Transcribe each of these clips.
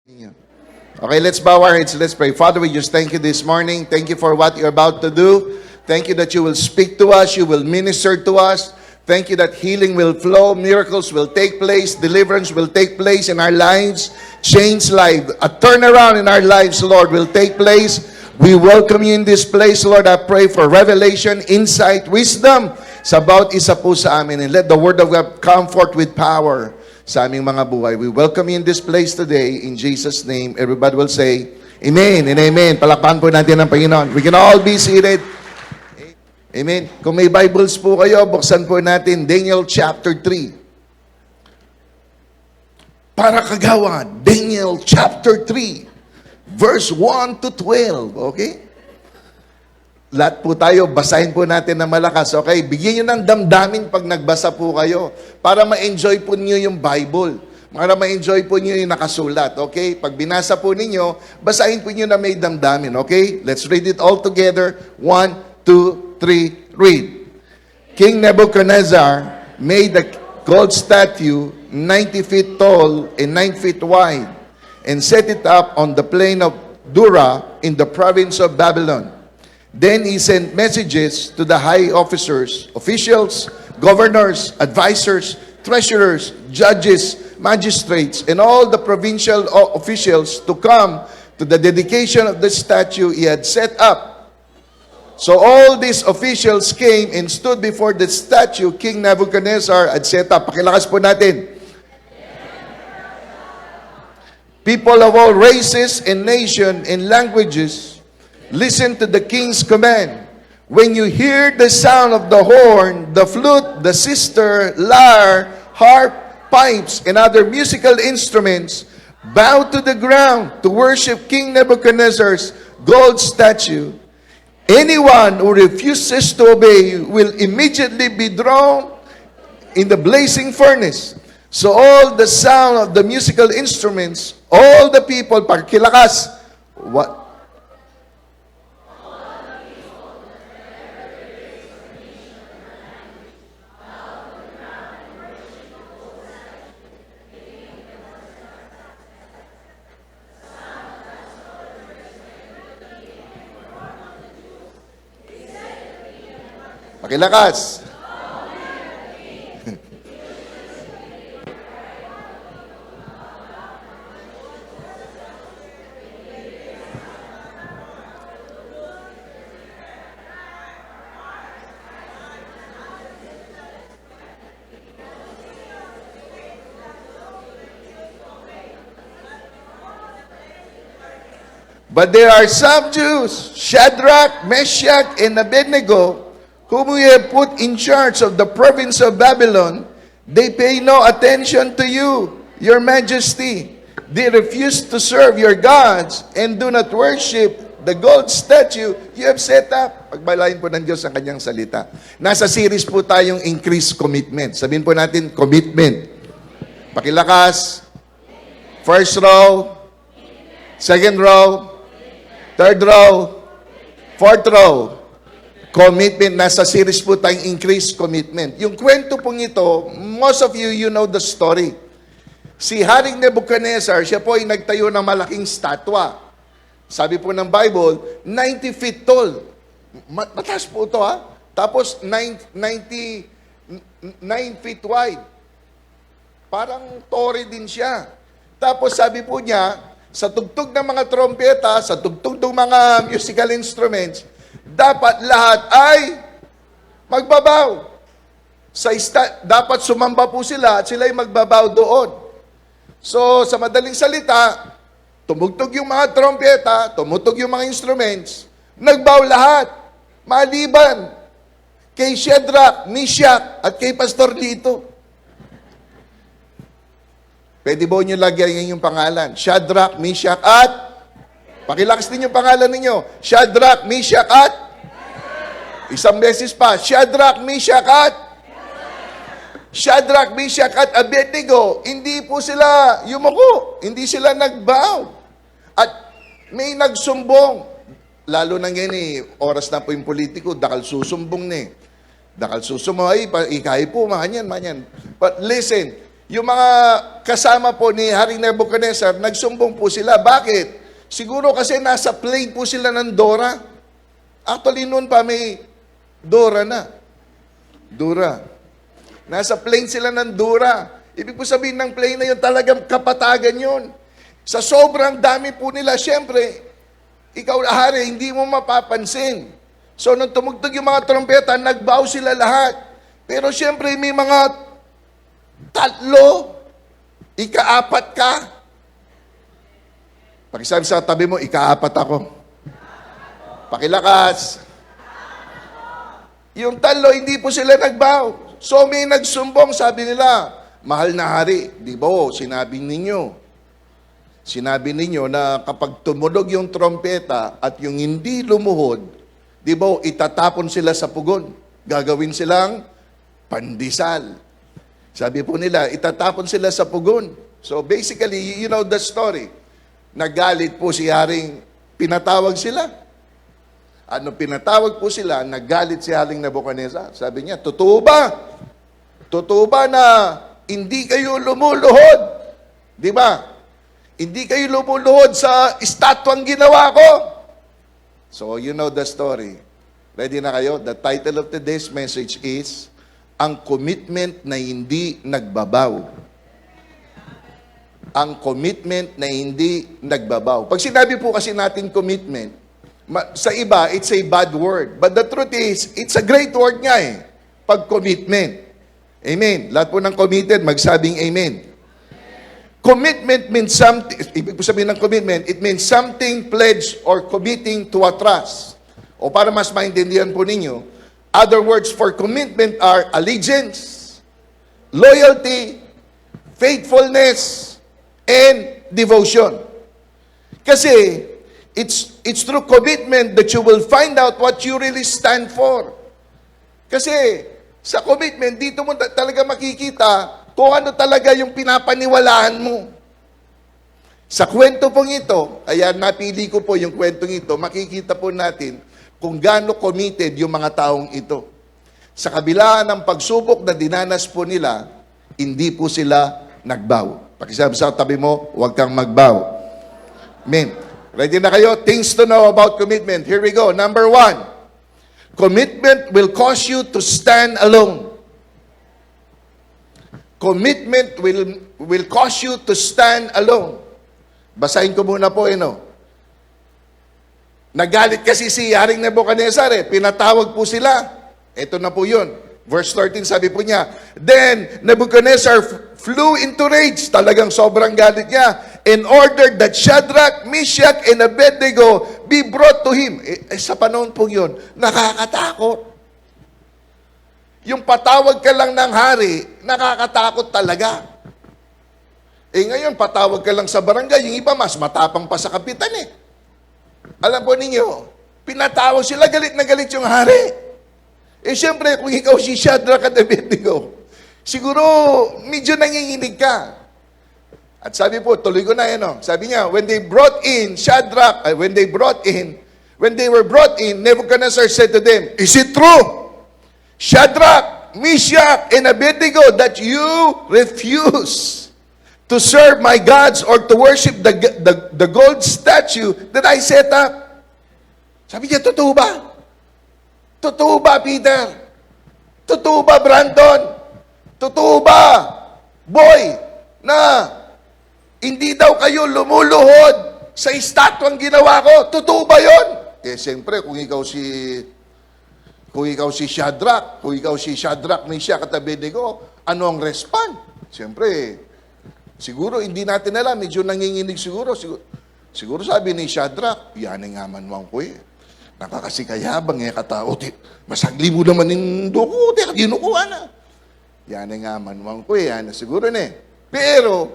Yeah. Okay, let's bow our heads. Let's pray. Father, we just thank you this morning. Thank you for what you're about to do. Thank you that you will speak to us. You will minister to us. Thank you that healing will flow. Miracles will take place. Deliverance will take place in our lives. Change life. A turnaround in our lives, Lord, will take place. We welcome you in this place, Lord. I pray for revelation, insight, wisdom sa bawat isa po sa amin. And let the word of God come forth with power sa aming mga buhay. We welcome you in this place today. In Jesus' name, everybody will say, Amen and Amen. Palakpakan po natin ang Panginoon. We can all be seated. Amen. Kung may Bibles po kayo, buksan po natin Daniel chapter 3. Para kagawad, Daniel chapter 3, verse 1 to 12. Okay? Lahat po tayo, basahin po natin na malakas. Okay? Bigyan nyo ng damdamin pag nagbasa po kayo para ma-enjoy po niyo yung Bible. Para ma-enjoy po niyo yung nakasulat. Okay? Pag binasa po ninyo, basahin po niyo na may damdamin. Okay? Let's read it all together. 1, 2, 3, read. King Nebuchadnezzar made a gold statue 90 feet tall and 9 feet wide and set it up on the plain of Dura in the province of Babylon. Then he sent messages to the high officers, officials, governors, advisors, treasurers, judges, magistrates, and all the provincial officials to come to the dedication of the statue he had set up. So all these officials came and stood before the statue King Nebuchadnezzar had set up. Pakilakas po natin. People of all races and nations and languages, listen to the king's command. When you hear the sound of the horn, the flute, the sitar, lyre, harp, pipes, and other musical instruments, bow to the ground to worship King Nebuchadnezzar's gold statue. Anyone who refuses to obey will immediately be thrown in the blazing furnace. So all the sound of the musical instruments, all the people, pakilakas, what? Pakilakas. But there are some Jews, Shadrach, Meshach, and Abednego, whom we have put in charge of the province of Babylon. They pay no attention to you, your majesty. They refuse to serve your gods and do not worship the gold statue you have set up. Pagbalain po ng Diyos ang kanyang salita. Nasa series po tayong increased commitment. Sabihin po natin, commitment. Pakilakas. First row. Second row. Third row. Fourth row. Commitment. Nasa series po tayong increased commitment. Yung kwento pong ito, most of you, you know the story. Si Haring Nebuchadnezzar, siya po ay nagtayo ng malaking statwa. Sabi po ng Bible, 90 feet tall. Mataas po ito ha. Tapos 9 feet wide. Parang tore din siya. Tapos sabi po niya, sa tugtog ng mga trompeta, sa tugtog ng mga musical instruments, dapat lahat ay magbabaw. Dapat sumamba po sila at sila ay magbabaw doon. So, sa madaling salita, tumugtog yung mga trompeta, tumutog yung mga instruments, nagbaw lahat, maliban kay Shadrach, Meshach, at kay Pastor Lito. Pwede ba nyo lagyan yung pangalan? Shadrach, Meshach, at pakilakas din yung pangalan ninyo. Shadrach, Meshach, at isang beses pa. Shadrach, Meshach, at Shadrach, Meshach, at Abednego. Hindi po sila yumuko. Hindi sila nagbow. At may nagsumbong. Lalo na ngayon oras na po yung politiko, dakal susumbong na Dakal susumbong, ay, ikay po, manyan. But listen, yung mga kasama po ni Haring Nebuchadnezzar, nagsumbong po sila. Bakit? Siguro kasi nasa plane po sila ng Dora. Actually, noon pa may Dora na. Dora. Nasa plane sila ng Dora. Ibig po sabihin ng plane na yun, talagang kapatagan yun. Sa sobrang dami po nila, syempre, ikaw, hari, hindi mo mapapansin. So, nung tumugtog yung mga trompeta, nagbaw sila lahat. Pero syempre, may mga tatlo, ikaapat ka. Pakisabi sa tabi mo, ikaapat ako. Pakilakas. Yung tatlo, hindi po sila nagbaw. So may nagsumbong, sabi nila, mahal na hari, di ba sinabi ninyo na kapag tumulog yung trompeta at yung hindi lumuhod, di ba itatapon sila sa pugon. Gagawin silang pandesal. Sabi po nila, itatapon sila sa pugon. So basically, you know the story. Nagalit po si Haring, pinatawag sila. Ano pinatawag po sila, nagalit si Haring Nebuchadnezzar. Sabi niya, totoo ba? Totoo ba na hindi kayo lumuluhod? Di ba? Hindi kayo lumuluhod sa estatwang ginawa ko? So you know the story. Ready na kayo? The title of today's message is, ang commitment na hindi nagbabaw. Ang commitment na hindi nagbabaw. Pag sinabi po kasi natin commitment, sa iba, it's a bad word. But the truth is, it's a great word nga eh. Pag commitment. Amen. Lahat po ng committed, magsabing amen. Commitment means something, ibig po sabihin ng commitment, it means something pledged or committing to a trust. O para mas maintindihan po ninyo, other words for commitment are allegiance, loyalty, faithfulness, and devotion. Kasi it's through commitment that you will find out what you really stand for. Kasi sa commitment, dito mo talaga makikita kung ano talaga yung pinapaniwalaan mo. Sa kwento pong ito, kaya napili ko po yung kwentong ito, makikita po natin kung gaano committed yung mga taong ito. Sa kabila ng pagsubok na dinanas po nila, hindi po sila nagbaw. Pakisabi sa tabi mo, huwag kang magbaw. Amen. Ready na kayo? Things to know about commitment. Here we go. Number 1, commitment will cause you to stand alone. Commitment will cause you to stand alone. Basahin ko muna po, Nagalit kasi si Haring Nebuchadnezzar pinatawag po sila. Ito na po yun. Verse 13, sabi po niya, then Nebuchadnezzar flew into rage. Talagang sobrang galit niya. And ordered that Shadrach, Meshach, and Abednego be brought to him. Sa panahon po yun, nakakatakot. Yung patawag ka lang ng hari, nakakatakot talaga. Ngayon, patawag ka lang sa barangay, yung iba mas matapang pa sa kapitan Alam po ninyo, pinatawag sila, galit na galit yung hari. Siyempre, kung ikaw si Shadrach at Abednego, siguro medyo nanginginig ka. At sabi po, tuloy ko na sabi niya, when they were brought in, Nebuchadnezzar said to them, is it true, Shadrach, Meshach, and Abednego, that you refuse to serve my gods or to worship the gold statue that I set up? Sabi niya, totoo ba? Totoo ba, Peter? Totoo ba, Brandon? Totoo ba, boy, na hindi daw kayo lumuluhod sa estatwang ginawa ko? Totoo ba yun? Siyempre, kung ikaw si Shadrach, Meshach at Abednego, ano ang respond? Siyempre, siguro, hindi natin alam. Medyo nanginginig siguro. Siguro sabi ni Shadrach, yan nga manwang ko Nakakasikayabang katao. Masagli mo naman yung duko. Ginukuha na. Yan nga manwang ko siguro Pero,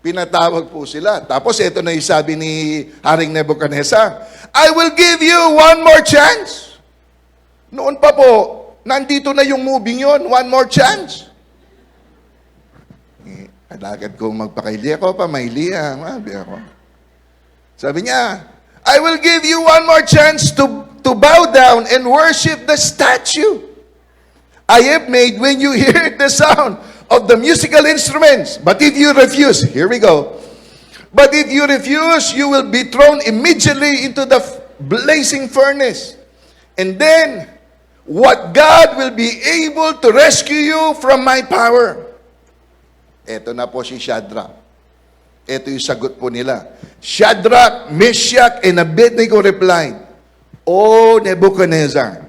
pinatawag po sila. Tapos, ito na yung sabi ni Haring Nebuchadnezzar, I will give you one more chance. Noon pa po, nandito na yung moving yon, one more chance. Alagad kong magpakaili ako, pamaili ako. Sabi niya, I will give you one more chance to bow down and worship the statue I have made when you hear the sound of the musical instruments. But if you refuse, here we go. But if you refuse, you will be thrown immediately into the blazing furnace. And then, what God will be able to rescue you from my power. Ito na po si Shadrach. Ito yung sagot po nila. Shadrach, Meshach, and Abednego replied, O Nebuchadnezzar,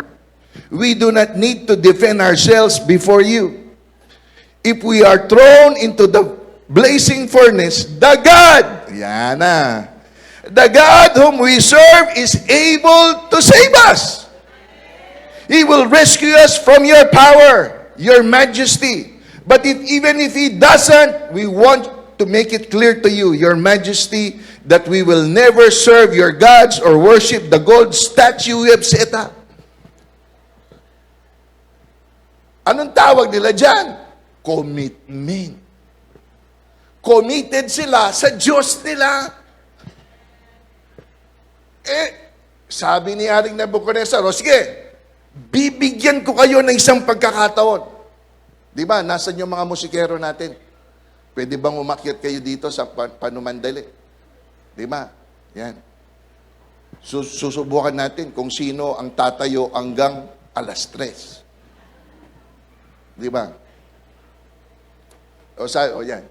we do not need to defend ourselves before you. If we are thrown into the blazing furnace, the God, yan na, the God whom we serve is able to save us. He will rescue us from your power, your majesty. But even if He doesn't, we want to make it clear to you, your majesty, that we will never serve your gods or worship the gold statue you have set up. Anong tawag nila dyan? Commitment. Committed sila sa Diyos nila. Sabi ni Haring Nebuchadnezzar, sige, bibigyan ko kayo ng isang pagkakataon. Di ba, nasan yung mga musikero natin? Pwede bang umakyat kayo dito sa Panumandali? Di ba? Yan. Susubukan natin kung sino ang tatayo hanggang 3:00. Di ba? O yan.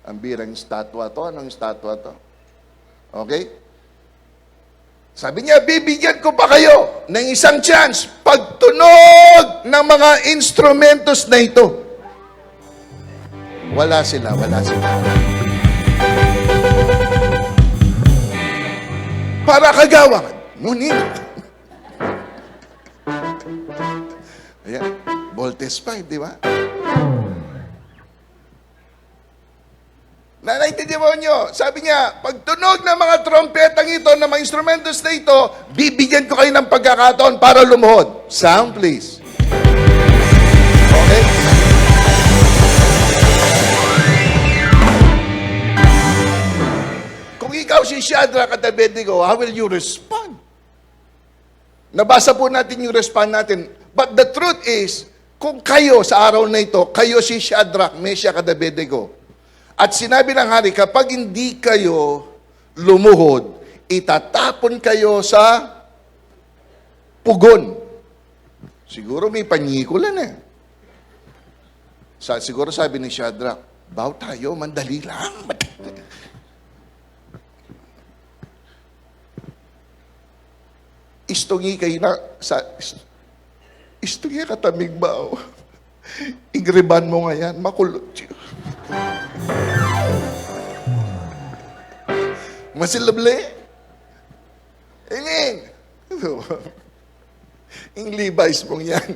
Ang birang statwa to. Anong statwa to? Okay? Sabi niya, bibigyan ko pa kayo ng isang chance pagtunog ng mga instrumentos na ito. Wala sila. Para kagawangan. Ngunit. Ayan. Voltes 5, di ba? Naintindihan mo nyo? Sabi niya, pagtunog ng mga trompetang ito, ng mga instrumentos na ito, bibigyan ko kayo ng pagkakataon para lumuhod. Sound, please. Okay? Kung ikaw si Shadrach at Abednego, how will you respond? Nabasa po natin yung respond natin. But the truth is, kung kayo sa araw na ito, kayo si Shadrach, Meshach at Abednego, at sinabi ng hari, kapag hindi kayo lumuhod, itatapon kayo sa pugon. Siguro may panyikulan eh. Siguro sabi ni Shadrach, baw tayo, mandali lang. Istungi kayo na, istungi katamig baw. Ingriban mo nga yan, makulot siya. Masilable. Amen. Yung Levi's mong yan.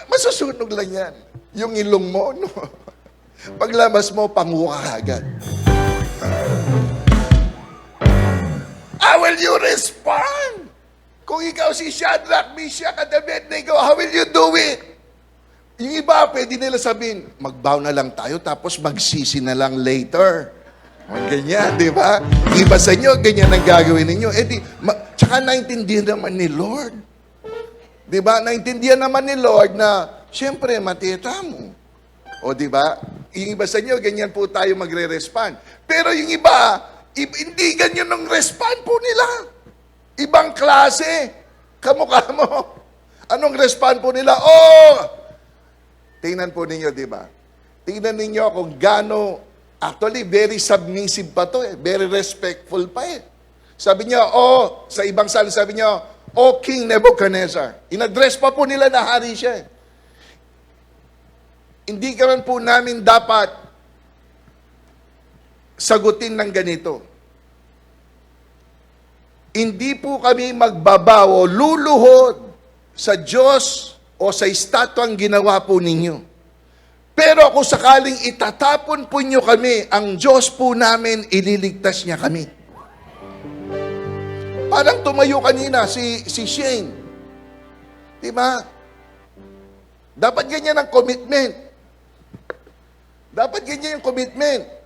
Masusunog lang yan. Yung ilong mo, no? Paglabas mo, panguha ka agad. How will you respond? Kung ikaw si Shadrach, Meshach at Abednego, how will you do it? Yung iba, pwede nila sabihin, mag-bow na lang tayo, tapos magsisi na lang later. Ganyan, di ba? Iba sa inyo, ganyan ang gagawin ninyo. Tsaka naintindihan naman ni Lord. Di ba? Naintindihan naman ni Lord na, siyempre, matita mo. O di ba? Yung iba sa inyo, ganyan po tayo magre-respond. Pero yung iba, hindi ganyan ang respond po nila. Ibang klase. Kamukha mo. Anong respond po nila? Tingnan po ninyo, di ba? Tingnan ninyo kung gaano, actually, very submissive pa to eh. Very respectful pa eh. Sabi niya, sa ibang salin, sabi niya, O King Nebuchadnezzar. In-address pa po nila na hari siya eh. Hindi ka man po namin dapat sagutin ng ganito. Hindi po kami magbabaw o luluhod sa Diyos o sa estatwang ginawa po ninyo. Pero kung sakaling itatapon po nyo kami, ang Diyos po namin, ililigtas niya kami. Parang tumayo kanina si Shane. Diba? Dapat ganyan ang commitment. Dapat ganyan yung commitment.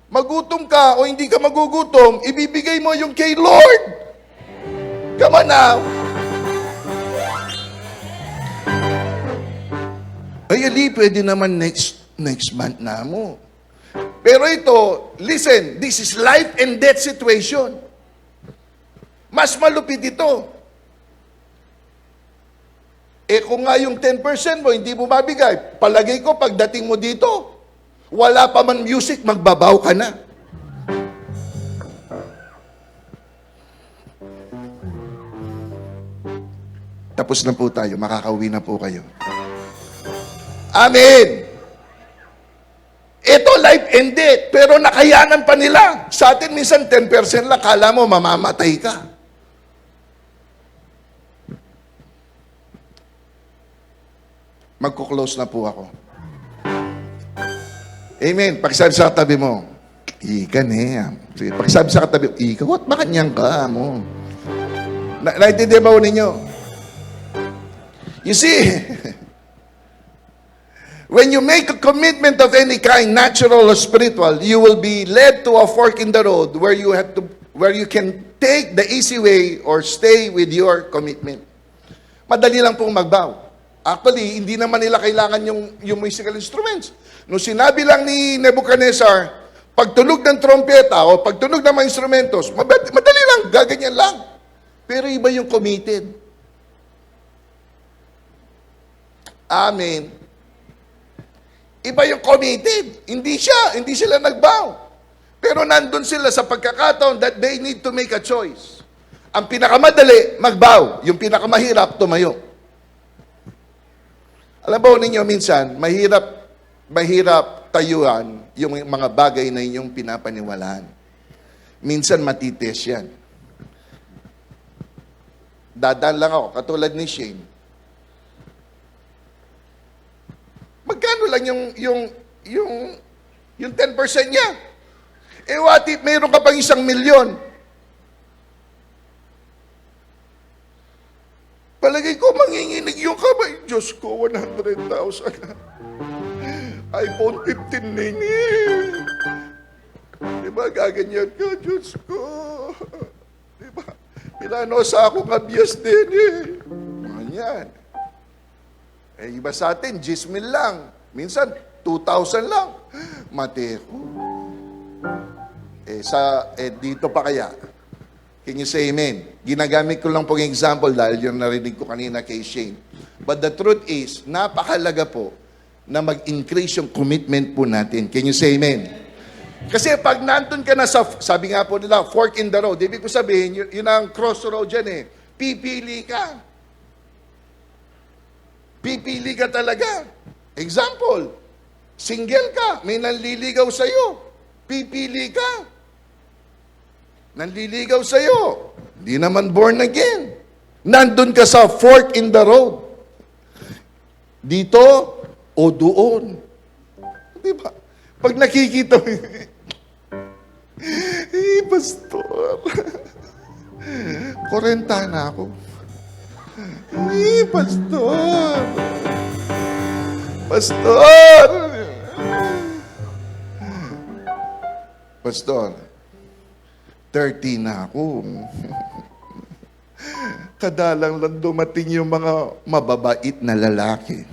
Magutom ka o hindi ka magugutom, ibibigay mo yung kay Lord. Come on now. Ay, Ali, pwede naman next month na mo. Pero ito, listen, this is life and death situation. Mas malupit ito. Eh kung nga yung 10% mo, hindi mo mabigay, palagay ko pagdating mo dito, wala pa man music, magbabaw ka na. Tapos na po tayo, makakauwi na po kayo. Amen! Ito, life and death, pero nakayanan pa nila. Sa atin, minsan 10% lang, kala mo, mamamatay ka. Magkuklose na po ako. Amen. Pagsabi sa katabi mo, ikan eh. Pagsabi sa katabi mo, ikan, what? Bakit niyang ka mo? Naintindihan ba ninyo? You see, when you make a commitment of any kind, natural or spiritual, you will be led to a fork in the road where you can take the easy way or stay with your commitment. Madali lang pong magbow. Actually, hindi naman nila kailangan yung musical instruments. Nung sinabi lang ni Nebuchadnezzar, pagtunog ng trompeta o pagtunog ng mga instrumentos, madali lang, gaganyan lang. Pero iba yung committed. Amen. Iba yung committed. Hindi sila nagbow. Pero nandun sila sa pagkakataon that they need to make a choice. Ang pinakamadali, magbow. Yung pinakamahirap, tumayo. Alam ba ninyo, minsan, mahirap tayuan yung mga bagay na inyong pinapaniwalaan. Minsan, matitis yan. Dadaan lang ako, katulad ni Shane. Magkano lang yung 10% niya? Eh, what if mayroon ka pang 1,000,000? Palagay ko, manginginig yung kamay. Diyos ko, 100,000. iPhone 15 na yun eh. Diba, gaganyan ka, Diyos ko. Diba, pinano sa ako kabyas din eh. Ganyan. Eh, iba sa atin, 10,000 lang. Minsan, 2,000 lang. Mateko. Dito pa kaya? Can you say amen? Ginagamit ko lang pong example dahil yung narinig ko kanina kay Shane. But the truth is, napakalaga po na mag-increase yung commitment po natin. Can you say amen? Kasi pag nandun ka na sa, sabi nga po nila, fork in the road, ibig ko sabihin, yun ang crossroad dyan eh. Pipili ka. Pipili ka talaga. Example, single ka, may nanliligaw sa'yo. Pipili ka. Nanliligaw sa'yo. Hindi naman born again. Nandun ka sa fork in the road. Dito o doon. Di ba? Pag nakikita mo, pastor, 40 na ako. Pastor. Pastor, 30 na ako. Kadalang lang dumating yung mga mababait na lalaki.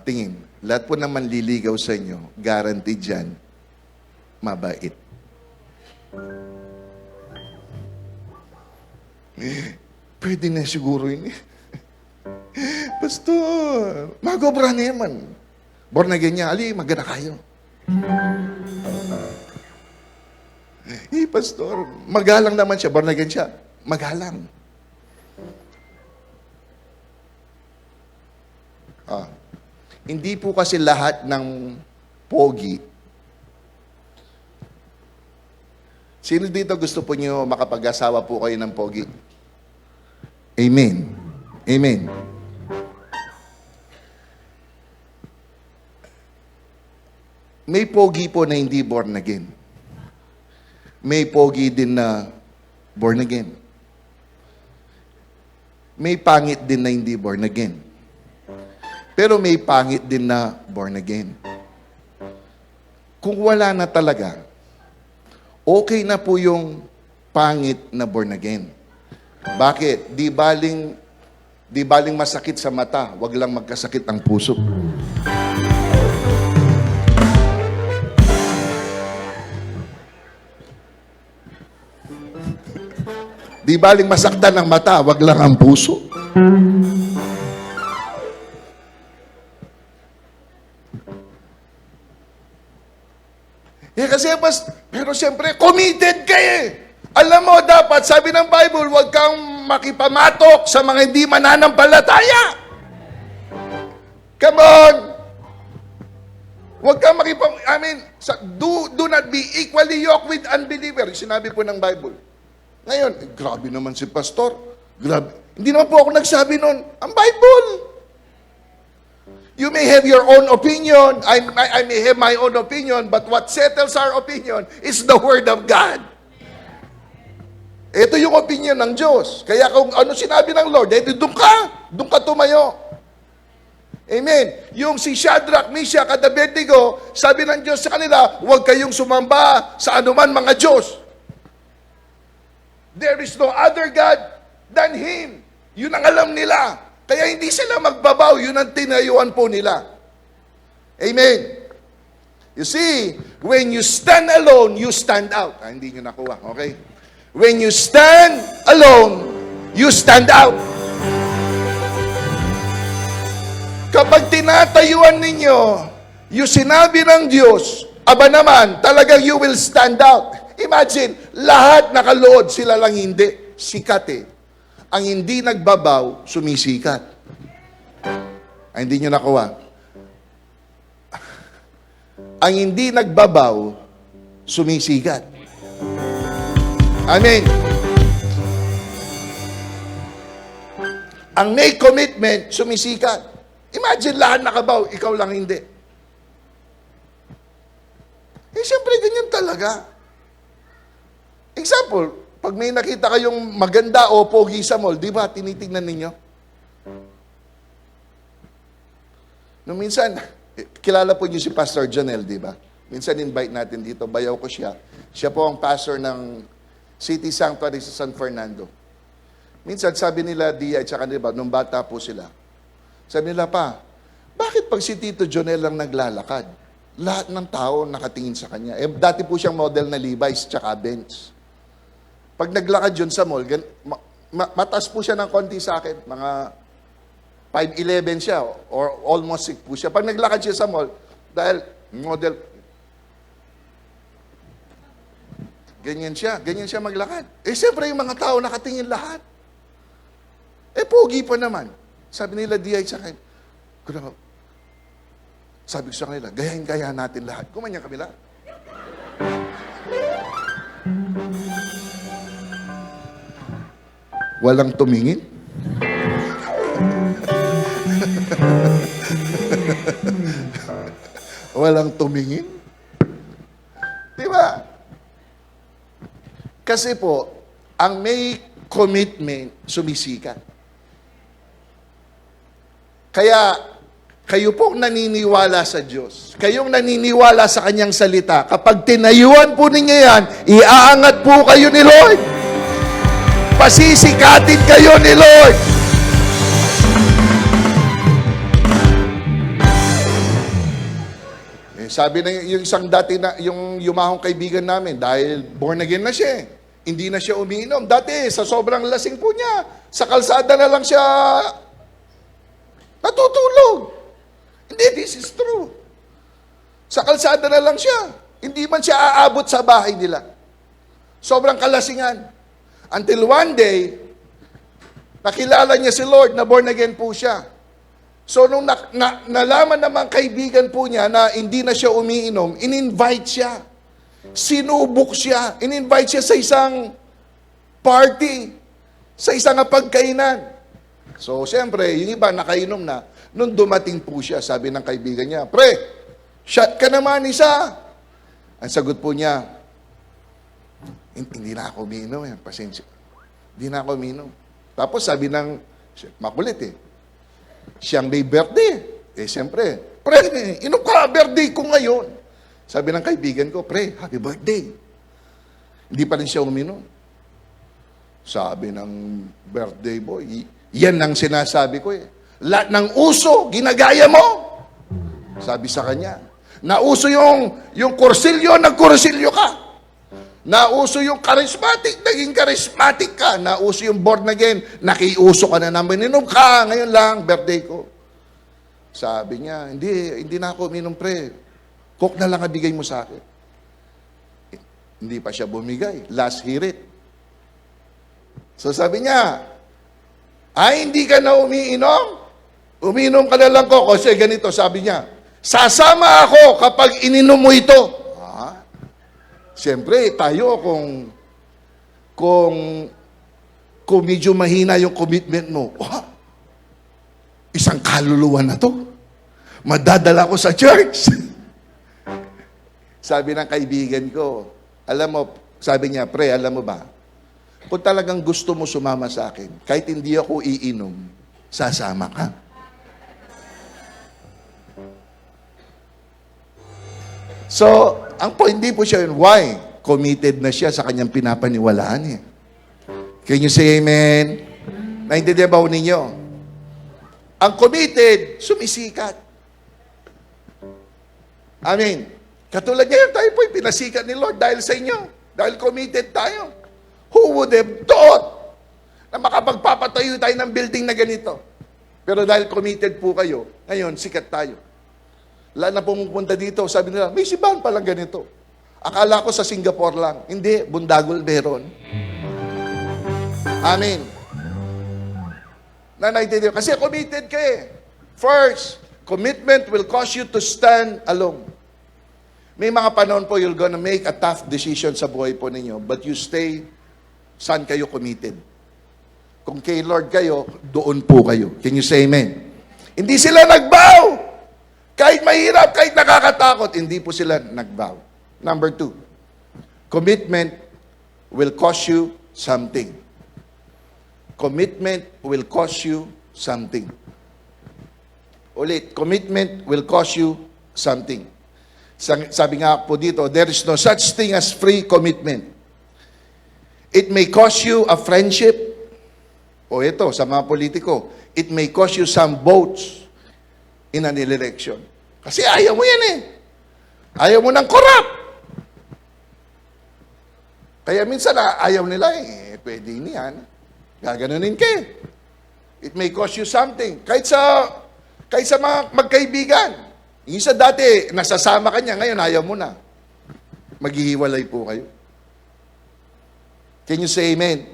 Tingin, lahat po naman liligaw sa inyo, guaranteed dyan, mabait. Pwede na siguro yun. Pastor, magobra naman. Born again niya, ali, magana kayo. Pastor, magalang naman siya, born again siya. Magalang. Hindi po kasi lahat ng pogi. Sino dito gusto po niyo makapag-asawa po kayo ng pogi? Amen. Amen. May pogi po na hindi born again. May pogi din na born again. May pangit din na hindi born again. Pero may pangit din na born again. Kung wala na talaga, okay na po yung pangit na born again. Bakit? Di baling Di baling masakit sa mata, wag lang magkasakit ang puso. Di baling masaktan ang mata, wag lang ang puso. Kasi pero siyempre, committed ka eh. Alam mo, dapat, sabi ng Bible, huwag kang makipamatok sa mga hindi mananampalataya. Come on! Huwag kang do not be equally yoked with unbeliever. Sinabi po ng Bible. Ngayon, grabe naman si pastor. Grabe. Hindi naman po ako nagsabi nun. Ang Bible. You may have your own opinion. I may have my own opinion, but what settles our opinion is the Word of God. Ito yung opinion ng Diyos. Kaya kung ano sinabi ng Lord, doon ka tumayo. Amen. Yung si Shadrach, Meshach, at Abednego, sabi ng Diyos sa kanila, huwag kayong sumamba sa anuman mga Diyos. There is no other God than Him. Yun ang alam nila. Kaya hindi sila magbabaw, yun ang tinayuan po nila. Amen. You see, when you stand alone, you stand out. Hindi nyo nakuha, okay? When you stand alone, you stand out. Kapag tinatayuan ninyo, yung sinabi ng Diyos, aba naman, talagang you will stand out. Imagine, lahat nakalood, sila lang hindi. Sikat eh. Ang hindi nagbabaw, sumisikat. Ay, hindi nyo nakuha. Ang hindi nagbabaw, sumisikat. Amen. Ang may commitment, sumisikat. Imagine lahat nakabaw, ikaw lang hindi. Eh, siyempre, ganyan talaga. Example, pag may nakita kayong maganda o pogi sa mall, di ba, tinitingnan ninyo? Nung minsan, kilala po niyo si Pastor Janel, di ba? Minsan invite natin dito, bayaw ko siya. Siya po ang pastor ng City Sanctuary sa San Fernando. Minsan, sabi nila, Dia, at saka diba, nung bata po sila, sabi nila pa, bakit pag si Tito Jonel lang naglalakad, lahat ng tao nakatingin sa kanya? Eh, dati po siyang model na Levi's tsaka Benz. Pag naglakad yun sa mall, mataas po siya ng konti sa akin. Mga 5'11 siya or almost 6 po siya. Pag naglakad siya sa mall, dahil model, ganyan siya maglakad. Eh, siyempre yung mga tao nakatingin lahat. Eh, pogi pa naman. Sabi nila, Di, sa akin, sabi ko sa kanila, gayahin-gayahan natin lahat. Kumanya kami lahat. Walang tumingin. Walang tumingin. Diba? Kasi po, ang may commitment, sumisikat. Kaya, kayo po naniniwala sa Diyos. Kayong naniniwala sa Kanyang salita. Kapag tinayuan po ninyo yan, iaangat po kayo ni Lord. Pasisikatin kayo ni Lord. Eh, sabi na yung isang dati na, yung yumahong kaibigan namin, dahil born again na siya, hindi na siya umiinom. Dati, sa sobrang lasing po niya, sa kalsada na lang siya natutulog. Hindi, this is true. Sa kalsada na lang siya. Hindi man siya aabot sa bahay nila. Sobrang kalasingan. Until one day, nakilala niya si Lord na born again po siya. So, nung nalaman naman kaibigan po niya na hindi na siya umiinom, in-invite siya. Sinubok siya. In-invite siya sa isang party. Sa isang pagkainan. So, siyempre, yung iba nakainom na. Nung dumating po siya, sabi ng kaibigan niya, pre, shot ka naman isa. Ang sagot po niya, hindi na ako umiinom eh, pasensya. Hindi na ako umiinom. Tapos sabi ng, makulit eh, siyang may birthday. Eh, siyempre, pre, inom ka, birthday ko ngayon. Sabi ng kaibigan ko, pre, happy birthday. Hindi pa rin siya uminom. Sabi ng birthday boy, Yan ang sinasabi ko eh. Lahat ng uso, ginagaya mo. Sabi sa kanya. Nauso yung kursilyo, nagkursilyo ka. Nauso yung charismatic, naging charismatic ka. Nauso yung born again, nakiuso ka na naman. Inom ka, ngayon lang, birthday ko. Sabi niya, hindi na ako uminom, pre. Coke na lang bigay mo sa akin. Hindi pa siya bumigay. Last hirit. So sabi niya, hindi ka na umiinom? Umiinom ka na lang ko. Kasi ganito, sabi niya, sasama ako kapag ininom mo ito. Siyempre, tayo kung medyo mahina yung commitment mo, isang kaluluwa na to. Madadala ko sa church. Sabi ng kaibigan ko, alam mo, sabi niya, pre, alam mo ba, kung talagang gusto mo sumama sa akin, kahit hindi ako iinom, sasama ka. So, ang point, hindi po siya yun. Why? Committed na siya sa kanyang pinapaniwalaan eh. Can you say amen? Naintindihan ba ho ninyo? Ang committed, sumisikat. Amen. Katulad ngayon, tayo po pinasikat ni Lord dahil sa inyo. Dahil committed tayo. Who would have thought na makapagpapatayo tayo ng building na ganito? Pero dahil committed po kayo, ngayon, sikat tayo. Lahat na pumupunta dito, sabi nila, may sibahan palang ganito. Akala ko sa Singapore lang. Hindi, Bundagol meron. Amen. Naintindihan. Kasi committed ka eh. First, commitment will cause you to stand alone. May mga panahon po, you're gonna make a tough decision sa buhay po ninyo, but you stay, saan kayo committed? Kung kay Lord kayo, doon po kayo. Can you say amen? Hindi sila nagbow. Kahit mahirap, kahit nakakatakot, hindi po sila nagbow. Number 2, commitment will cost you something. Commitment will cost you something. Ulit, commitment will cost you something. Sabi nga po dito, there is no such thing as free commitment. It may cost you a friendship. O ito, sa mga politiko, it may cost you some votes in an election. Kasi ayaw mo yan eh. Ayaw mo ng corrupt. Kaya minsan ayaw nila eh. Pwede niyan. Gaganunin ka eh. It may cost you something. Kahit sa mga magkaibigan. Yung isa dati, nasasama ka niya, ngayon ayaw mo na. Maghihiwalay po kayo. Can you say amen?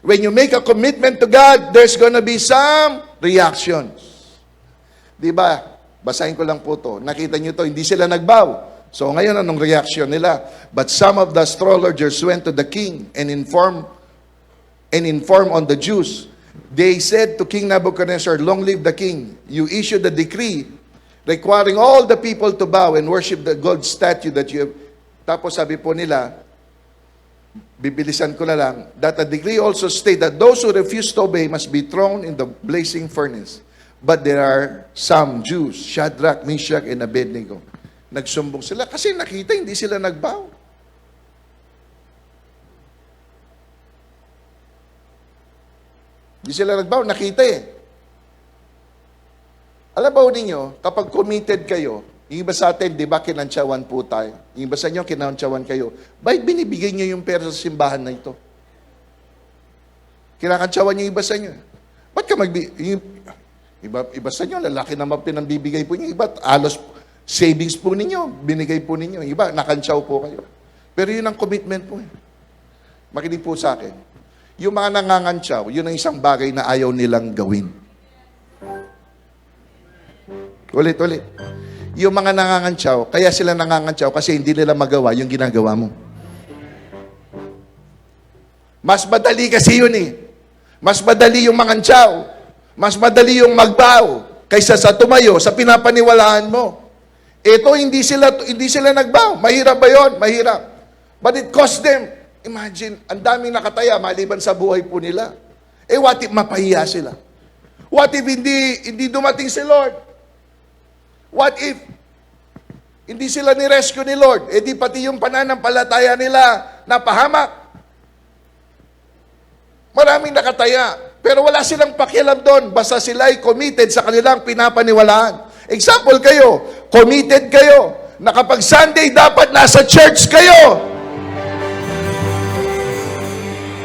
When you make a commitment to God, there's gonna be some reactions. Diba? Basahin ko lang po to. Nakita nyo to, hindi sila nagbow. So ngayon, anong reaction nila? But some of the astrologers went to the king and informed on the Jews. They said to King Nebuchadnezzar, long live the king. You issued a decree requiring all the people to bow and worship the gold statue that you have. Tapos sabi po nila, bibilisan ko na lang, that a decree also state that those who refuse to obey must be thrown in the blazing furnace. But there are some Jews, Shadrach, Meshach, and Abednego. Nagsumbong sila kasi nakita hindi sila nagbow. Hindi sila nagbow, nakita eh. Alam ba ninyo, kapag committed kayo, yung iba sa atin, di ba, kinantsawan po tayo. Yung iba sa inyo, kinantsawan kayo. Bakit binibigay nyo yung pera sa simbahan na ito? Kinakantsawan nyo yung iba sa inyo. Ba't ka Iba sa inyo, lalaki naman pinambibigay po ninyo. Iba, alos savings po ninyo, binigay po ninyo. Iba, nakantsaw po kayo. Pero yun ang commitment po eh. Makinig po sa akin. Yung mga nangangantsaw, yun ang isang bagay na ayaw nilang gawin. Ulit. Yung mga nangangantsaw, kaya sila nangangantsaw kasi hindi nila magawa yung ginagawa mo. Mas madali kasi yun eh. Mas madali yung mangantsaw. Mas madali yung magbow kaysa sa tumayo sa pinapaniwalaan mo. Ito, hindi sila nagbow. Mahirap ba yun? Mahirap. But it cost them. Imagine, ang daming nakataya maliban sa buhay po nila. What if mapahiya sila? What if hindi dumating si Lord? What if hindi sila ni-rescue ni Lord? Di pati yung pananampalataya nila napahamak. Maraming nakataya. Pero wala silang pakialam doon. Basta sila ay committed sa kanilang pinapaniwalaan. Example kayo, committed kayo na kapag Sunday dapat nasa church kayo.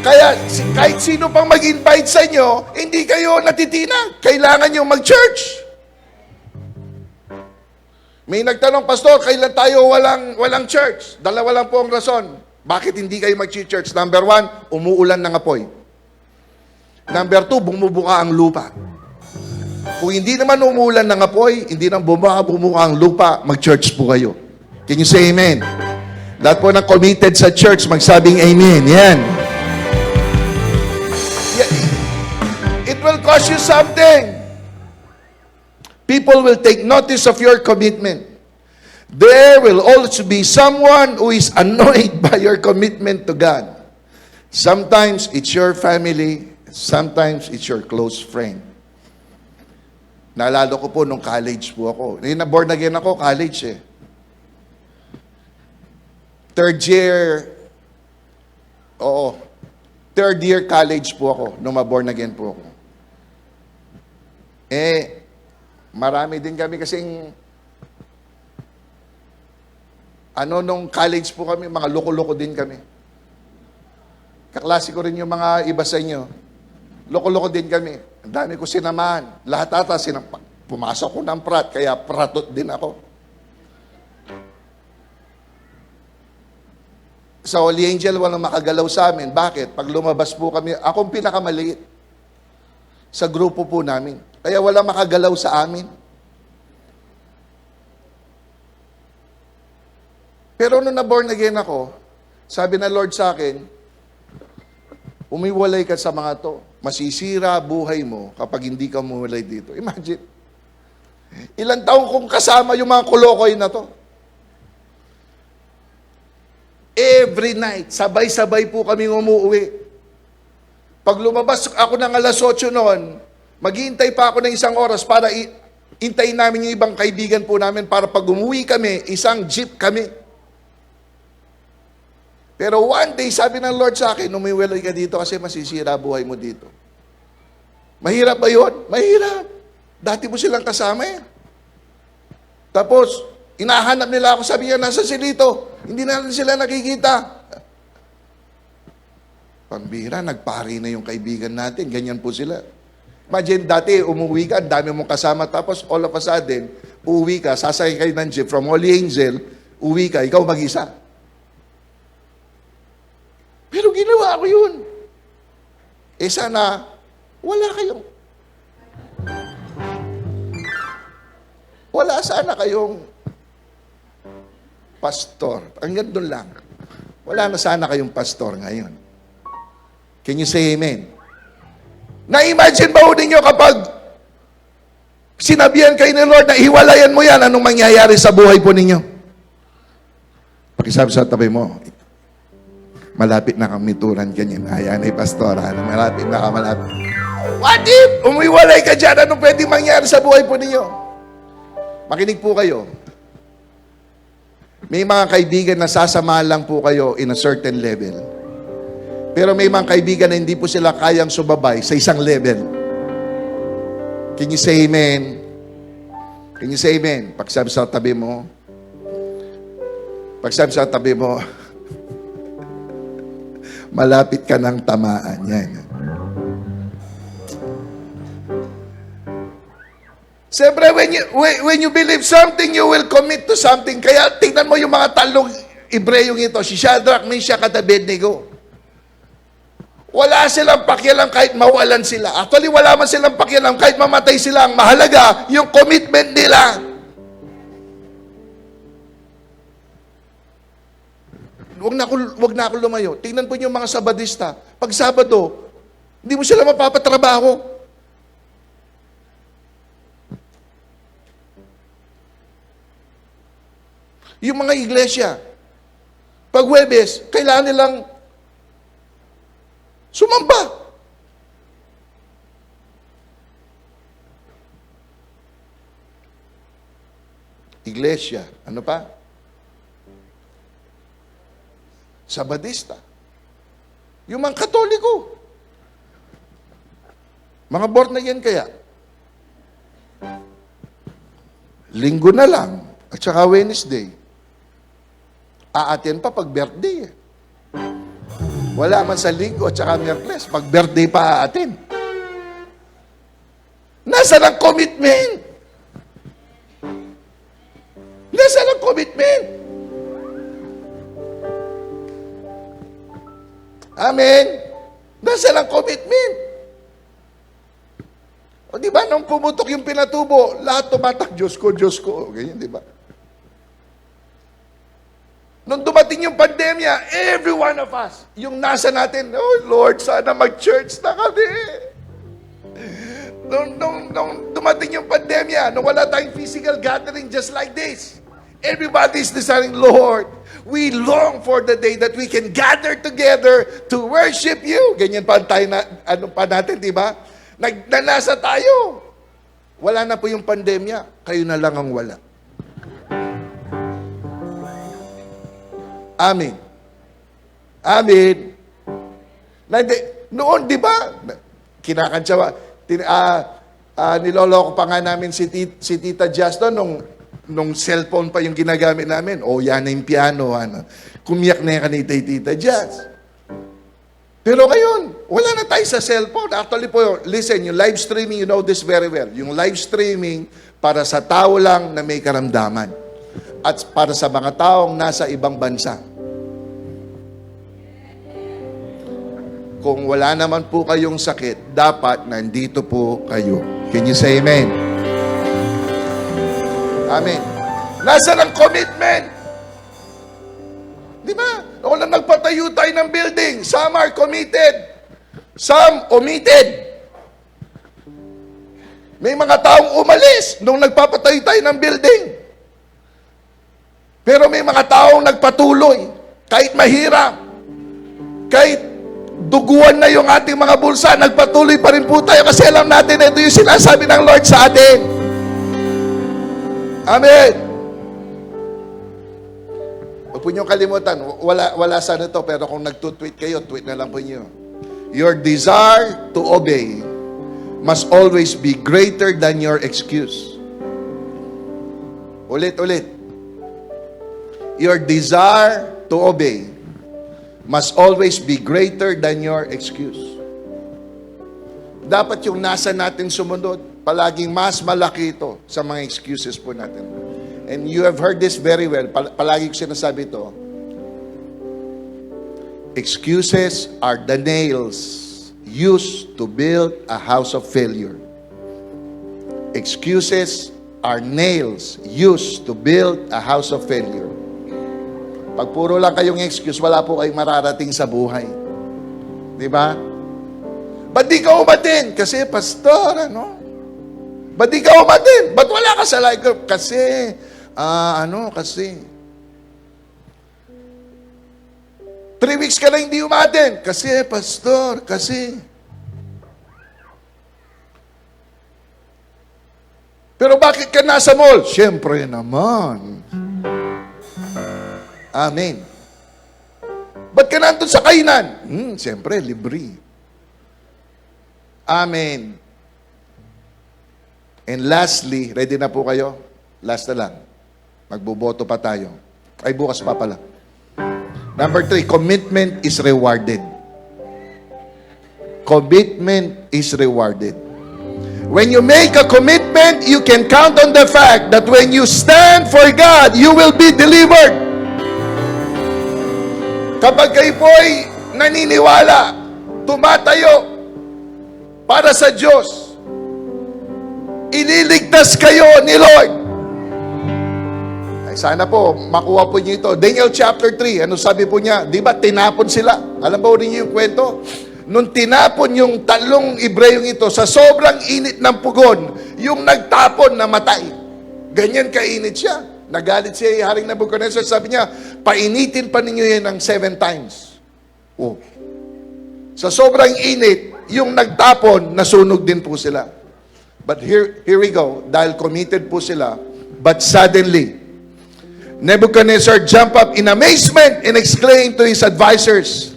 Kaya kahit sino pang mag-invite sa inyo, hindi kayo natitinag. Kailangan nyo mag-church. May nagtanong, Pastor, kailan tayo walang church? Dalawa lang po ang rason. Bakit hindi kayo mag-church? Number 1, umuulan ng apoy. Number 2, bumubuka ang lupa. Kung hindi naman umuulan ng apoy, hindi nang bumuka ang lupa, mag-church po kayo. Can you say amen? Lahat po na committed sa church, magsabing amen. Yan. It will cost you something. People will take notice of your commitment. There will also be someone who is annoyed by your commitment to God. Sometimes it's your family, sometimes it's your close friend. Naalala ko po nung college po ako. Na-born again ako, college eh. Third year college po ako nung ma-born again po ako. Marami din kami kasing nung college po kami, mga loko-loko din kami. Kaklase ko rin yung mga iba sa inyo. Loko-loko din kami. Ang dami ko sinamahan. Lahat ata pumasok ko ng prat, kaya pratot din ako. Sa Holy Angel, walang makagalaw sa amin. Bakit? Pag lumabas po kami, akong pinakamaliit sa grupo po namin. Kaya walang makagalaw sa amin. Pero nung na-born again ako, sabi na Lord sa akin, umiwalay ka sa mga to. Masisira buhay mo kapag hindi ka umiwalay dito. Imagine, ilang taong kong kasama yung mga kulokoy na to. Every night, sabay-sabay po kami umuwi. Pag lumabas ako ng alas 8 noon, maghihintay pa ako ng 1 oras para hintayin namin yung ibang kaibigan po namin para pag umuwi kami, isang jeep kami. Pero one day, sabi ng Lord sa akin, umiwalay ka dito kasi masisira buhay mo dito. Mahirap ba yun? Mahirap. Dati mo silang kasama eh. Tapos, inahanap nila ako, sabi niya, nasa silito. Hindi na sila nakikita. Pambira, nagpari na yung kaibigan natin. Ganyan po sila. Imagine, dati umuwi ka, dami mong kasama, tapos all of a sudden, uuwi ka, sasakay kayo ng jeep from Holy Angel, uwi ka, ikaw mag-isa. Pero ginawa ko yun. Sana, wala sana kayong pastor. Hanggang doon lang. Wala na sana kayong pastor ngayon. Can you say amen? Na-imagine ba ninyo kapag sinabihan kayo ni Lord na hiwalayan mo yan, anong mangyayari sa buhay po ninyo? Pakisabi sa tabi mo, malapit na kamituran ganyan. Ayan ay pastor, malapit na kamalapit. What if umiwalay ka dyan? Anong pwedeng mangyari sa buhay po ninyo? Makinig po kayo. May mga kaibigan na sasama lang po kayo in a certain level. Pero may mga kaibigan na hindi po sila kayang sumabay sa isang level. Can you say amen? Can you say amen? Pagsabi sa tabi mo, malapit ka ng tamaan. Yan. Siyempre, when you believe something, you will commit to something. Kaya tingnan mo yung mga talong Ibreyong ito, si Shadrach, Meshach at Abednego. Wala silang pakialam kahit mawalan sila. Actually, wala man silang pakialam kahit mamatay sila. Ang mahalaga, yung commitment nila. Wag na ako lumayo. Tingnan po niyo mga Sabadista. Pag Sabado, hindi mo sila mapapatrabaho. Yung mga iglesia, pag Huwebes, kailangan nilang sumamba. Iglesia, ano pa? Sabadista. Yung mga Katoliko. Mga born again kaya? Linggo na lang, at saka Wednesday. Aatin pa pag birthday. Wala man sa linggo at saka Miyerkules, pag birthday pa aatin. Nasaan ang commitment? Nasaan ang commitment? Amen? Nasaan ang commitment? O di ba, nung pumutok yung pinatubo, lahat tumatak, Diyos ko, Diyos ko. Ganyan, di ba? Nung dumating yung pandemya, every one of us, yung nasa natin, oh Lord, sana mag-church na kami. Nung dumating yung pandemya, nung wala tayong physical gathering just like this, everybody's desiring, Lord, we long for the day that we can gather together to worship you. Ganyan pa tayo ano pa natin, di ba? Nasa tayo. Wala na po yung pandemya, kayo na lang ang wala. Amen. Amen. Noon, di ba, kinakantsawa, niloloko pa nga namin si Tita Justin nung cellphone pa yung ginagamit namin. O, yan na yung piano. Ano. Kumiyak na yan kanita Tita Jazz. Pero ngayon, wala na tayo sa cellphone. Actually po, listen, yung live streaming, you know this very well. Yung live streaming, para sa tao lang na may karamdaman. At para sa mga taong nasa ibang bansa. Kung wala naman po kayong sakit, dapat nandito po kayo. Can you say amen? Amen. Nasaan ang commitment? Di ba? Noong lang nagpatayo tayo ng building, some are committed, some omitted. May mga taong umalis nung nagpapatayo tayo ng building. Pero may mga taong nagpatuloy, kahit mahirap, kahit duguan na yung ating mga bulsa, nagpatuloy pa rin po tayo kasi alam natin ito yung sinasabi ng Lord sa atin. Amen. Huwag po niyong kalimutan, wala sana ito, pero kung nagtutweet kayo, tweet na lang po niyo. Your desire to obey must always be greater than your excuse. Ulit. Your desire to obey must always be greater than your excuse. Dapat yung nasa natin sumunod, palaging mas malaki ito sa mga excuses po natin. And you have heard this very well. Palagi ko sinasabi ito. Excuses are the nails used to build a house of failure. Excuses are nails used to build a house of failure. Pag puro lang kayong excuse, wala po kayong mararating sa buhay. Di ba? Ba't di ka umatin? Kasi, pastor, ano? Ba't di ka umatin? Ba't wala ka sa life group? Kasi, kasi. 3 weeks ka na hindi umatin. Kasi, pastor, kasi. Pero bakit ka nasa mall? Siyempre naman. Amen. Ba't ka nandun sa kainan? Siyempre, libre. Amen. And lastly, ready na po kayo? Last na lang. Magboboto pa tayo. Ay, bukas pa pala. Number 3, commitment is rewarded. Commitment is rewarded. When you make a commitment, you can count on the fact that when you stand for God, you will be delivered. Kapag kayo po'y naniniwala, tumatayo para sa Diyos, ililigtas kayo ni Lord. Ay, sana po, makuha po niyo ito. Daniel chapter 3, ano sabi po niya? Di ba tinapon sila? Alam ba rin niyo yung kwento? Nung tinapon yung 3 Ibreyong ito, sa sobrang init ng pugon, yung nagtapon na matay. Ganyan kainit siya. Nagalit siya, Haring Nebuchadnezzar, sabi niya, painitin pa ninyo yan ng 7 times. Oh. Sa sobrang init, yung nagtapon, nasunog din po sila. But here we go, dahil committed po sila, but suddenly, Nebuchadnezzar jumped up in amazement and exclaimed to his advisors,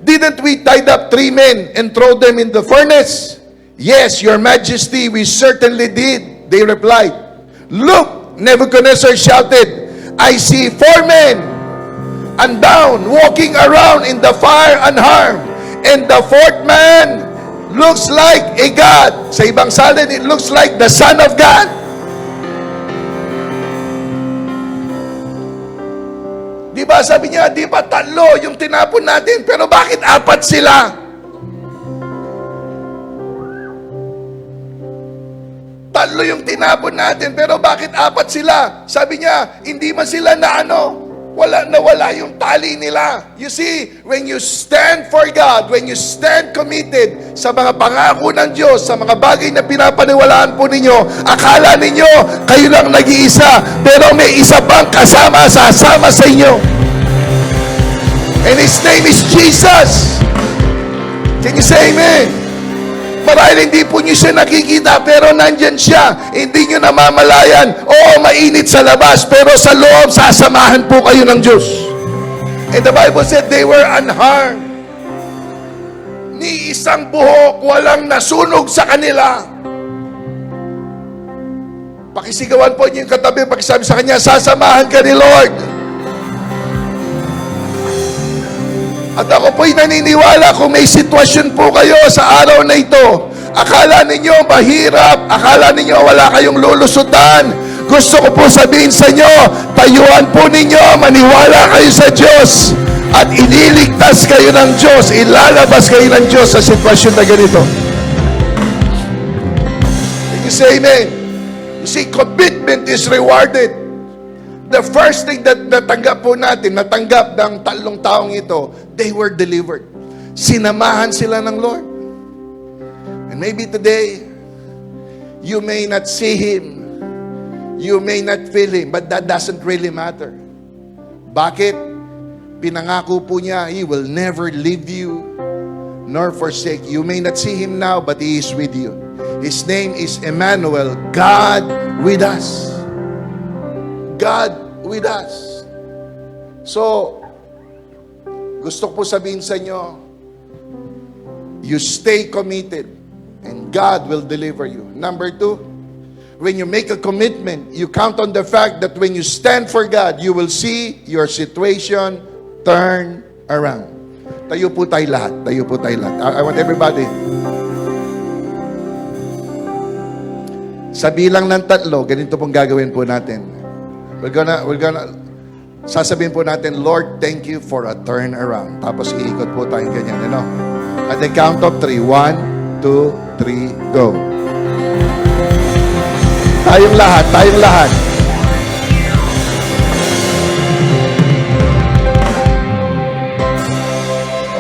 "Didn't we tie up 3 men and throw them in the furnace?" Yes, your majesty, we certainly did. They replied. Look, Nebuchadnezzar shouted, I see 4 men unbound, walking around in the fire unharmed. And the 4th man looks like a god. Sa ibang salin, it looks like the Son of God. Di ba sabi niya, di ba 3 yung tinapon natin, pero bakit 4 sila? Tatlo yung tinapon natin, pero bakit 4 sila? Sabi niya, hindi man sila na nawala yung tali nila. You see, when you stand for God, when you stand committed sa mga pangako ng Diyos, sa mga bagay na pinapaniwalaan po ninyo, akala ninyo, kayo lang nag-iisa, pero may isa pang sasama sa inyo. And His name is Jesus. Can you say amen? Marahil hindi po nyo siya nakikita, pero nandyan siya. Hindi nyo namamalayan. Oo, mainit sa labas, pero sa loob, sasamahan po kayo ng Diyos. And the Bible said they were unharmed. Ni isang buhok, walang nasunog sa kanila. Pakisigawan po niyo yung katabi, pakisabi sa kanya, sasamahan ka ni Lord. At ako po'y naniniwala kung may sitwasyon po kayo sa araw na ito. Akala ninyo mahirap, akala ninyo wala kayong lulusutan. Gusto ko po sabihin sa inyo, tayuan po ninyo, maniwala kayo sa Diyos. At ililigtas kayo ng Diyos, ilalabas kayo ng Diyos sa sitwasyon na ganito. Can you say amen? You see, commitment is rewarded. The first thing that natanggap ng 3 taong ito, they were delivered. Sinamahan sila ng Lord. And maybe today, you may not see Him, you may not feel Him, but that doesn't really matter. Bakit? Pinangako po niya, He will never leave you, nor forsake you. You may not see Him now, but He is with you. His name is Emmanuel, God with us. God with us. So, gusto ko sabihin sa inyo, you stay committed and God will deliver you. Number 2, when you make a commitment, you count on the fact that when you stand for God, you will see your situation turn around. Tayo po tayo lahat. Tayo po tayo lahat. I want everybody. Sa bilang ng 3, ganito pong gagawin po natin. We're gonna sasabihin po natin, Lord, thank you for a turnaround. Tapos iikot po tayong ganyan, ano? At the count of 3, 1, 2, 3, go. Tayong lahat.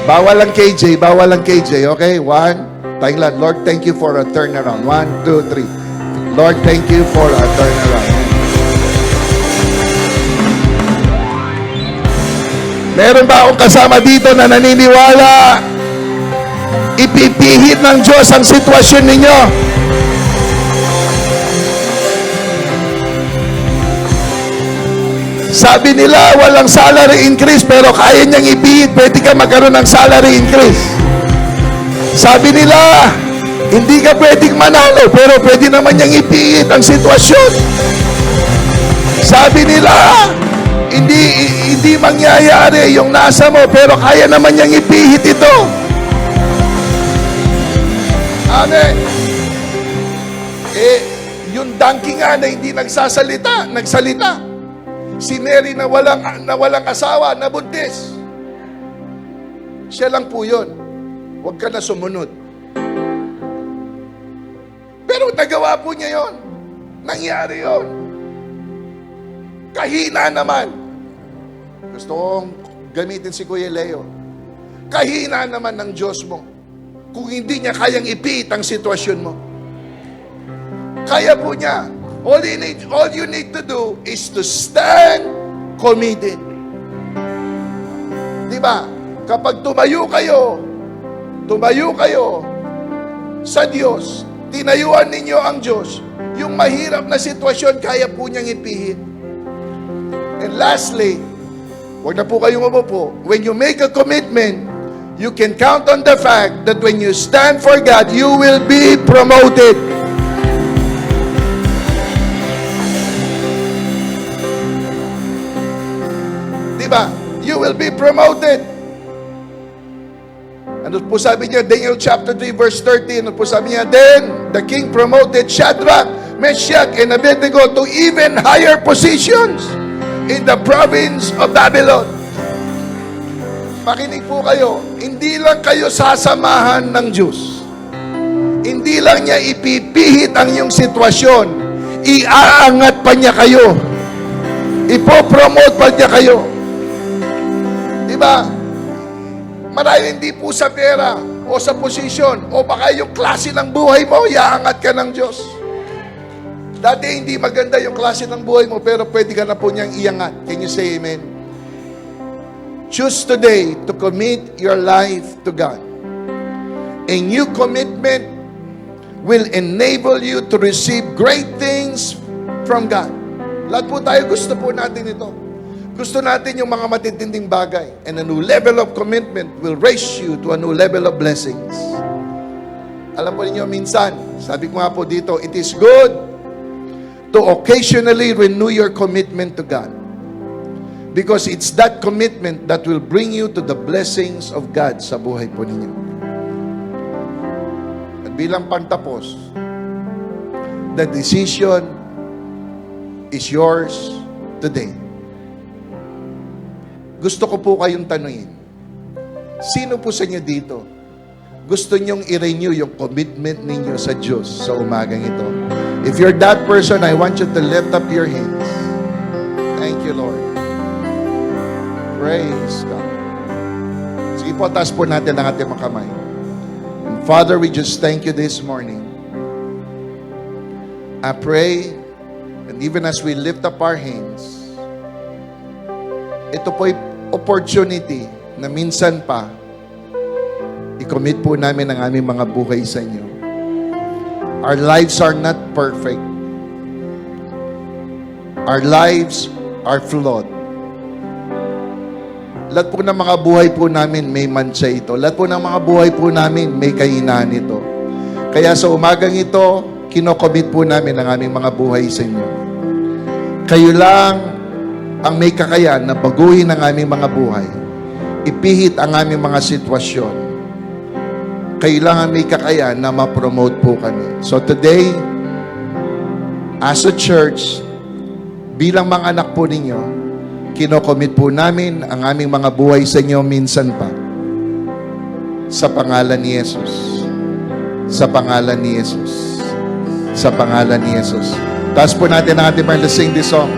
Bawal ang KJ, okay? 1, tayong lahat. Lord, thank you for a turnaround. 1, 2, 3. Lord, thank you for a turnaround. Meron ba akong kasama dito na naniniwala ipipihit ng Diyos ang sitwasyon ninyo? Sabi nila walang salary increase, pero kaya niyang ipihit, pwede ka magkaroon ng salary increase. Sabi nila hindi ka pwedeng manalo, pero pwede naman niyang ipihit ang sitwasyon. Sabi nila hindi mangyayari yung nasa mo, pero kaya naman niyang ipihit ito. Amen. Yung donkey nga na hindi nagsalita. Si Mary na walang asawa, nabuntis. Siya lang po yun. Huwag ka na sumunod. Pero nagawa po niya yun. Nangyari yun. Kahina naman. Gusto kong gamitin si Kuya Leo. Kahina naman ng Diyos mo. Kung hindi niya kayang ipihit ang sitwasyon mo. Kaya po niya. All you need to do is to stand committed. Diba? Kapag tumayo kayo sa Diyos, tinayuan ninyo ang Diyos, yung mahirap na sitwasyon, kaya po niyang ipihit. And lastly, huwag na po kayong umupo. When you make a commitment, you can count on the fact that when you stand for God, you will be promoted. Diba? You will be promoted. Ano po sabi niya? Daniel chapter 3 verse 13. Ano po sabi niya? Then the king promoted Shadrach, Meshach, and Abednego to even higher positions in the province of Babylon. Makinig po kayo, hindi lang kayo sasamahan ng Diyos. Hindi lang niya ipipihit ang iyong sitwasyon. Iaangat pa niya kayo. Ipopromote pa niya kayo. Diba? Marahil hindi po sa pera o sa posisyon o baka yung klase ng buhay mo, iaangat ka ng Diyos. Dati hindi maganda yung klase ng buhay mo, pero pwede ka na po niyang iangat. Can you say amen? Choose today to commit your life to God. A new commitment will enable you to receive great things from God. Lahat po tayo gusto po natin ito. Gusto natin yung mga matitinding bagay. And a new level of commitment will raise you to a new level of blessings. Alam po ninyo, minsan, sabi ko nga po dito, it is good to occasionally renew your commitment to God. Because it's that commitment that will bring you to the blessings of God sa buhay po ninyo. At bilang pantapos, the decision is yours today. Gusto ko po kayong tanungin, sino po sa inyo dito gusto nyong i-renew yung commitment ninyo sa Diyos sa umagang ito? If you're that person, I want you to lift up your hands. Thank you, Lord. Praise God. Sige po, taas po natin ang ating mga kamay. And Father, we just thank you this morning. I pray, and even as we lift up our hands, ito po'y opportunity na minsan pa i-commit po namin ang aming mga buhay sa inyo. Our lives are not perfect. Our lives are flawed. Lahat po ng mga buhay po namin may mancha ito. Lahat po ng mga buhay po namin may kahinaan ito. Kaya sa umagang ito, kinocommit po namin ang aming mga buhay sa inyo. Kayo lang ang may kakayahan na baguhin ang aming mga buhay. Ipihit ang aming mga sitwasyon. Kailangan may kakayahan na ma-promote po kami. So today, as a church, bilang mga anak po ninyo, kinocommit po namin ang aming mga buhay sa inyo minsan pa. Sa pangalan ni Jesus. Sa pangalan ni Jesus. Sa pangalan ni Jesus. Taas po natin ang ating mga sing this song.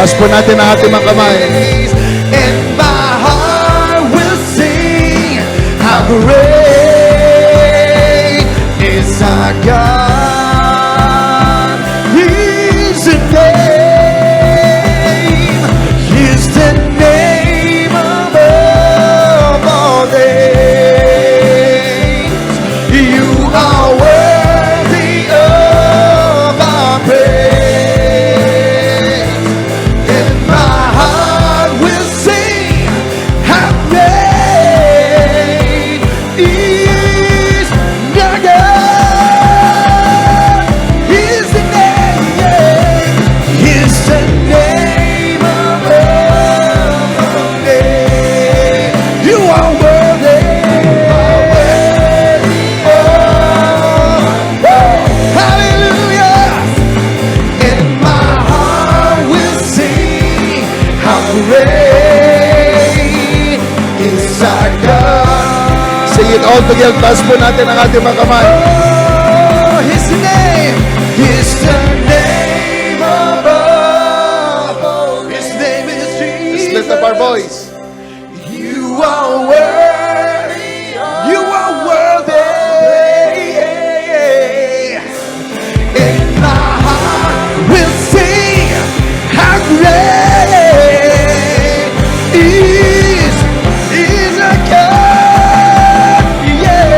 Taas po natin ang ating mga kamay. And my heart will sing how great is our God. His name is the name above all names. You are worthy of our praise. all together. Taas po natin ang ating mga kamay. Oh, His name is the name above. His name is Let's Jesus. lift up our voice. You are worthy. You are worthy. And my heart will sing how great is our God. Yeah.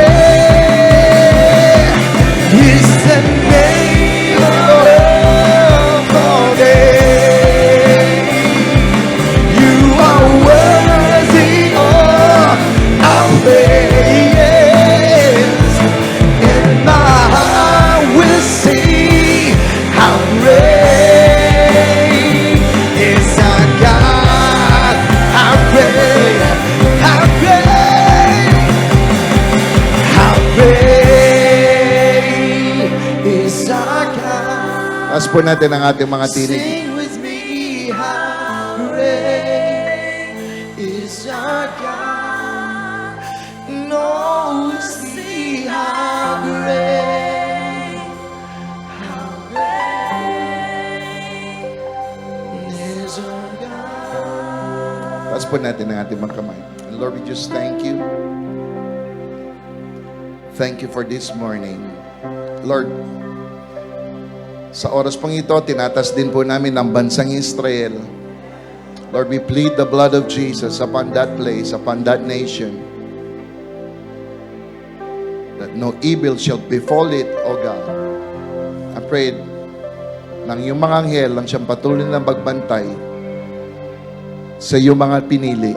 He's the name above all names. You are worthy of our praise, and my heart will sing how great is our God. How great, how great, how great is our God. Taas po natin ang ating mga tinig. Sing with me, how great is our God. No, see how great is our God. Taas po natin ang ating mga kamay. And Lord, we just thank you. Thank you for this morning. Lord, sa oras pong ito, tinatas din po namin ang bansang Israel. Lord, we plead the blood of Jesus upon that place, upon that nation. That no evil shall befall it, O God. I pray nang iyong mga anghel lang siyang patuloy na magbantay sa iyong mga pinili,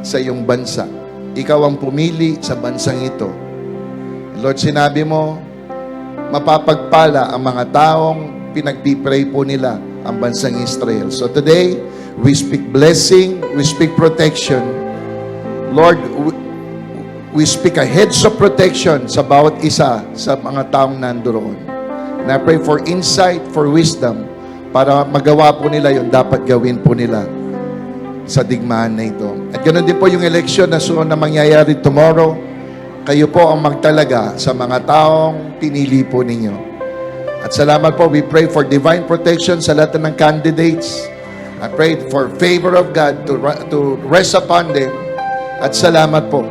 sa iyong bansa. Ikaw ang pumili sa bansang ito. Lord, sinabi mo, mapapagpala ang mga taong pinagpipray po nila ang bansang Israel. So today, we speak blessing, we speak protection. Lord, we speak a hedge of protection sa bawat isa sa mga taong nandoon. And I pray for insight, for wisdom, para magawa po nila yung dapat gawin po nila sa digmaan na ito. At ganoon din po yung election na suon na mangyayari tomorrow. Kayo po ang magtalaga sa mga taong pinili po ninyo. At salamat po, we pray for divine protection sa lahat ng candidates. I pray for favor of God to rest upon them. At salamat po,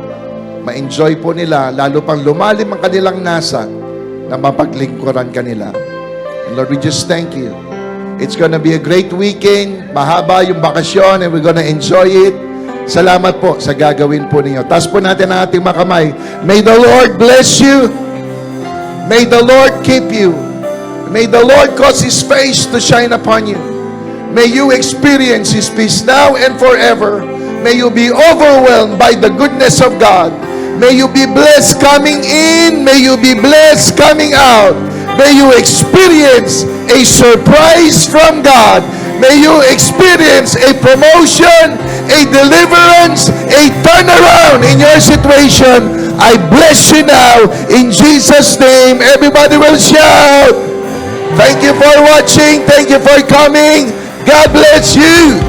ma-enjoy po nila, lalo pang lumalim ang kanilang nasa na mapaglingkuran kanila. And Lord, we just thank you. It's gonna be a great weekend. Mahaba yung bakasyon and we're gonna enjoy it. Salamat po sa gagawin po ninyo. Taas po natin ang ating mga kamay. May the Lord bless you. May the Lord keep you. May the Lord cause His face to shine upon you. May you experience His peace now and forever. May you be overwhelmed by the goodness of God. May you be blessed coming in. May you be blessed coming out. May you experience a surprise from God. May you experience a promotion, a deliverance, a turnaround in your situation. I bless you now in Jesus' name. Everybody will shout. Thank you for watching. Thank you for coming. God bless you.